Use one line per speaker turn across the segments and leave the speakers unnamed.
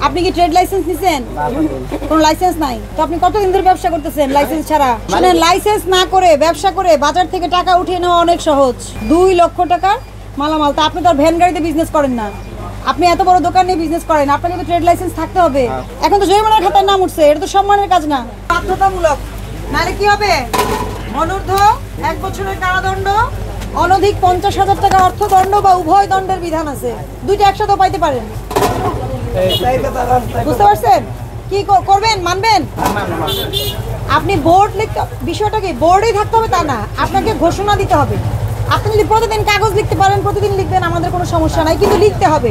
আপনি কি trade licence নিছেন? কোনো লাইসেন্স নাই তো আপনি কতদিন ধরে ব্যবসা করতেছেন লাইসেন্স ছাড়া? শুনেন, লাইসেন্স না করে ব্যবসা করে বাজার থেকে টাকা উঠিয়ে নেওয়া অনেক সহজ। 2 লক্ষ টাকার মালামাল। তা আপনি তো আর ভ্যান গাড়িতে বিজনেস করেন না, আপনি এত বড় দোকান নিয়ে বিজনেস করেন, আপনাকে তো ট্রেড লাইসেন্স থাকতে হবে। এখন তো জরিমানার খাতায় নাম উঠছে, এটা তো সম্মানের কাজ না, বাধ্যতামূলক। নাহলে কি হবে? অনূর্ধ্ব 1 বছরের কারাদণ্ড, অনধিক 50,000 টাকা অর্থদণ্ড বা উভয় দণ্ডের বিধান আছে। দুইটা একসাথে পাইতে পারেন। বুঝতে পারছেন? কি করবেন? মানবেন? আপনি বোর্ড লিখতে, বিষয়টা কি বোর্ডেই থাকতে হবে তা না, আপনাকে ঘোষণা দিতে হবে। আপনি যদি প্রতিদিন কাগজ লিখতে পারেন, প্রতিদিন লিখবেন, আমাদের কোনো সমস্যা নাই, কিন্তু লিখতে হবে।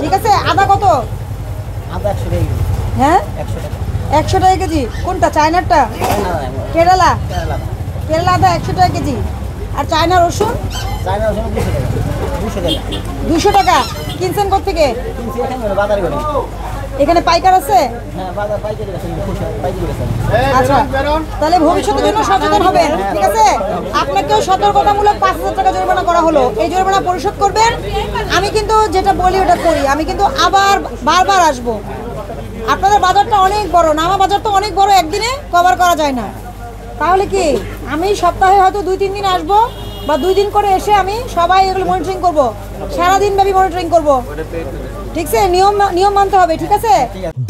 ঠিক আছে? আদা কত?
আদা 100 টাকা।
হ্যাঁ,
100
টাকা কেজি। কোনটা? চায়নারটা? কেরালা? কেরালা আদা 100 টাকা কেজি। আর চায়না রসুন?
চায়না রসুন 200 টাকা।
200 টাকা। কিনছেন কোত্থেকে?
বাজারে করে।
এখানে পাইকার আছে?
হ্যাঁ, বাজার পাইকারি আছে, পাইকারি আছে।
আচ্ছা, তাহলে ভবিষ্যতের জন্য সচেতন হবেন। ঠিক আছে? আপনাকেও সতর্কতামূলক 5,000 টাকা জরিমানা করা হলো, এই জরিমানা পরিশোধ করবেন। আমি কিন্তু যেটা বলি ওটা করি, আমি কিন্তু আবার বারবার আসবো। আপনাদের বাজারটা অনেক বড়, নামা বাজার তো অনেক বড়, একদিনে কভার করা যায় না। তাহলে কি আমি সপ্তাহে হয়তো 2-3 দিন আসবো, বা 2 দিন করে এসে আমি সবাই এগুলো মনিটরিং করবো, সারাদিন ব্যাপী মনিটরিং করবো। ঠিক আছে? নিয়ম মানতে হবে। ঠিক আছে?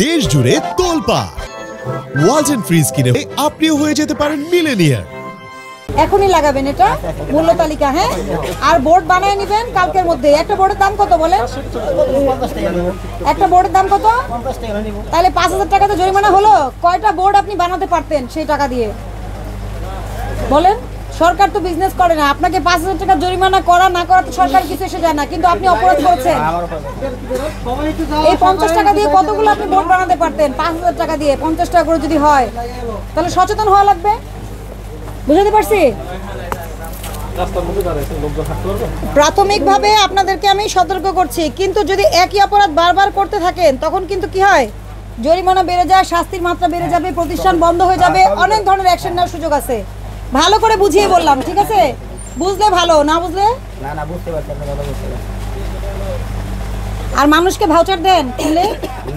দেশ জুড়ে তোলপাড় ওয়ালটন ফ্রিজ কিনে আপনিও হয়ে যেতে পারেন মিলেনিয়ার।
এখনই লাগাবেন এটা মূল্য তালিকা। হ্যাঁ, আর বোর্ড বানায় নেবেন কালকের মধ্যে। একটা বোর্ডের দাম কত বলেন?
50 টাকা নেব।
একটা বোর্ডের দাম কত?
50 টাকা নেব।
তাহলে 5,000 টাকা তো জরিমানা হলো। কয়টা বোর্ড আপনি বানাতে পারতেন সেই টাকা দিয়ে বলেন? সরকার তো বিজনেস করে না, আপনাকে 5,000 টাকা জরিমানা করা না করা তো সরকার কিছু এসে যায় না, কিন্তু আপনি অপরাধ করেছেন। এই 50 টাকা দিয়ে কতগুলো আপনি বোর্ড বানাতে পারতেন? 5,000 টাকা দিয়ে 50 টাকা করে যদি হয়, তাহলে সচেতন হওয়া লাগবে। বুঝতে পারছি? প্রাথমিকভাবে আপনাদেরকে আমি সতর্ক করছি, কিন্তু যদি একই অপরাধ বারবার করতে থাকেন তখন কিন্তু কি হয়, জরিমানা বেড়ে যায়, শাস্তির মাত্রা বেড়ে যাবে, প্রতিষ্ঠান বন্ধ হয়ে যাবে, অনেক ধরনের অ্যাকশন নেওয়ার সুযোগ আছে। ভালো করে বুঝিয়ে বললাম। ঠিক আছে? বুঝলে ভালো, না বুঝলে
না বুঝতে পারছি, আপনার কথা বুঝতে পারছি।
আর মানুষকে ভাউচার দেন কিনলে?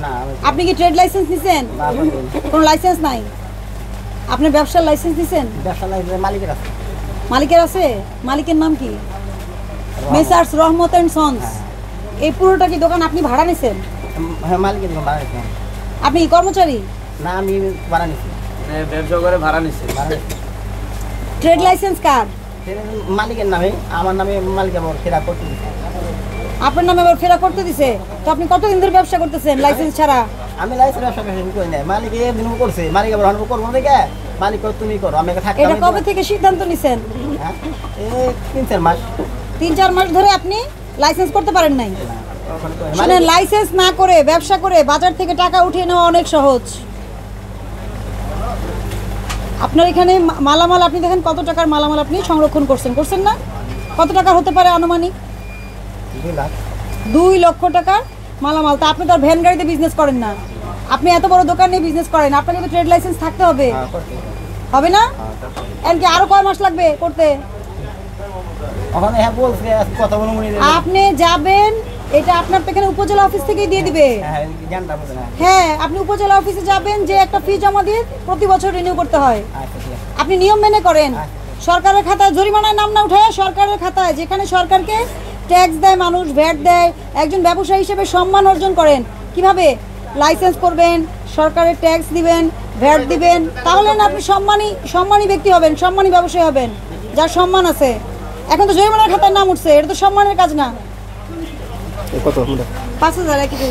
না।
আপনি কি ট্রেড লাইসেন্স নিছেন? কোনো লাইসেন্স নাই। আপনি ব্যবসার লাইসেন্স নিছেন?
ব্যবসা লাইসেন্স মালিকের আছে।
মালিকের আছে? মালিকের নাম কি? মেসার্স রহমত এন্ড সন্স। এই পুরোটা কি দোকান আপনি ভাড়া নিছেন?
হ্যাঁ, মালিকের দোকান ভাড়া নিছি।
আপনি কি কর্মচারী?
না, আমি ভাড়া নিছি।
ব্যবসা করে ভাড়া নিছি।
ট্রেড লাইসেন্স কার?
মালিকের নামে, আমার নামে মালিক আমার ফেরা করতে দিছে।
আপনার নামে আবার ফেরা করতে দিছে? তো আপনি কতদিন ধরে ব্যবসা করতেছেন লাইসেন্স ছাড়া?
আমি লাইসেন্স ব্যবসা করি না, মালিক একদিন করছে, মালিক আবার অন্য করবো দেখে, মালিক তুমি করো, আমি থাকি।
এটা কবে থেকে সিদ্ধান্ত নিছেন?
হ্যাঁ, এই 3-4 মাস।
3-4 মাস ধরে আপনি লাইসেন্স করতে পারেন নাই? শুনেন, লাইসেন্স না করে ব্যবসা করে বাজার থেকে টাকা উঠিয়ে নেওয়া অনেক সহজ। আপনার এখানে মালামাল আপনি দেখেন কত টাকার মালামাল আপনি সংরক্ষণ করছেন না? কত টাকা হতে পারে আনুমানিক? 2 লক্ষ টাকার মালামাল। তা আপনি তো আর ভ্যান গাড়িতে বিজনেস করেন না, আপনি এত বড় দোকান নিয়ে বিজনেস করেন, আপনাকে তো ট্রেড লাইসেন্স থাকতে হবে। হবে না? এমনকি আরো কয় মাস লাগবে করতে? আপনি যাবেন, এটা আপনার এখানে উপজেলা অফিস থেকেই দিয়ে দিবে। হ্যাঁ, আপনি উপজেলা অফিসে যাবেন, যে একটা ফি জমা দিয়ে প্রতি বছর রিনিউ করতে হয়। আপনি নিয়ম মেনে করেন। সরকারের খাতায় জরিমানার নাম না উঠায় সরকারের খাতায়, যেখানে সরকারকে ট্যাক্স দেয় মানুষ, ভ্যাট দেয়, একজন ব্যবসায়ী হিসেবে সম্মান অর্জন করেন। কিভাবে? লাইসেন্স করবেন, সরকারের ট্যাক্স দিবেন, ভ্যাট দিবেন, তাহলে না আপনি সম্মানী ব্যক্তি হবেন, সম্মানী ব্যবসায়ী হবেন, যার সম্মান আছে। এখন তো জরিমানার খাতায় নাম উঠছে, এটা তো সম্মানের কাজ না। 5,000 একই।